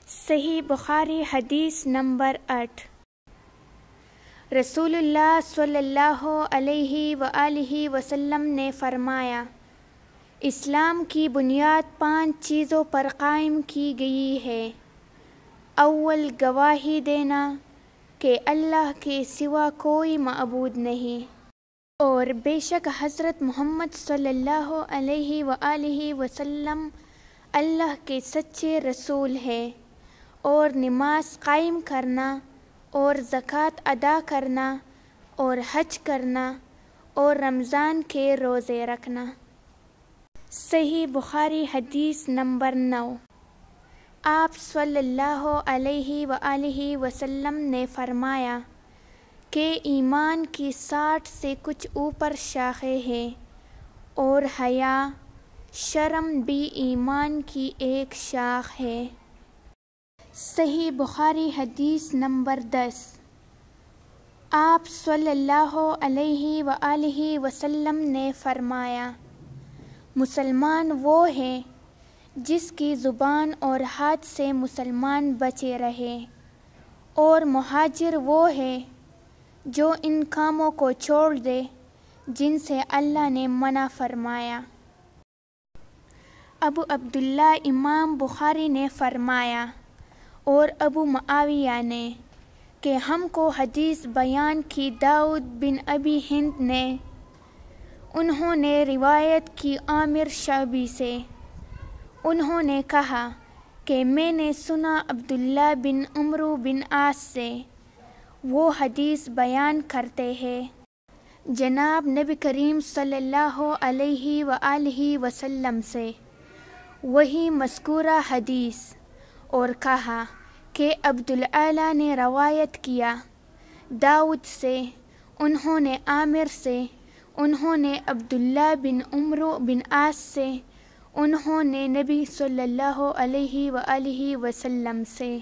صحیح بخاری حدیث نمبر 8۔ رسول اللہ صلی اللہ علیہ وآلہ وسلم نے فرمایا، اسلام کی بنیاد 5 چیزوں پر قائم کی گئی ہے۔ اول، گواہی دینا کہ اللہ کے سوا کوئی معبود نہیں، اور بے شک حضرت محمد صلی اللہ علیہ وآلہ وسلم اللہ کے سچے رسول ہیں، اور نماز قائم کرنا، اور زکوٰۃ ادا کرنا، اور حج کرنا، اور رمضان کے روزے رکھنا۔ صحیح بخاری حدیث نمبر 9۔ آپ صلی اللہ علیہ وآلہ وسلم نے فرمایا کہ ایمان کی 60 سے کچھ اوپر شاخیں ہیں، اور حیا، شرم بھی ایمان کی ایک شاخ ہے۔ صحیح بخاری حدیث نمبر 10۔ آپ صلی اللہ علیہ وآلہ وسلم نے فرمایا، مسلمان وہ ہے جس کی زبان اور ہاتھ سے مسلمان بچے رہے، اور مہاجر وہ ہے جو ان کاموں کو چھوڑ دے جن سے اللہ نے منع فرمایا۔ ابو عبداللہ امام بخاری نے فرمایا، اور ابو معاویہ نے، کہ ہم کو حدیث بیان کی داؤد بن ابی ہند نے۔ انہوں نے روایت کی عامر شعبی سے۔ انہوں نے کہا کہ میں نے سنا عبداللہ بن عمرو بن عاص سے، وہ حدیث بیان کرتے ہیں، جناب نبی کریم صلی اللہ علیہ وآلہ وسلم سے، وہی مذکورہ حدیث، اور کہا کہ عبدالعالی نے روایت کیا داؤد سے، انہوں نے عامر سے، انہوں نے عبداللہ بن عمرو بن عاص سے، انہوں نے نبی صلی اللہ علیہ وآلہ وسلم سے۔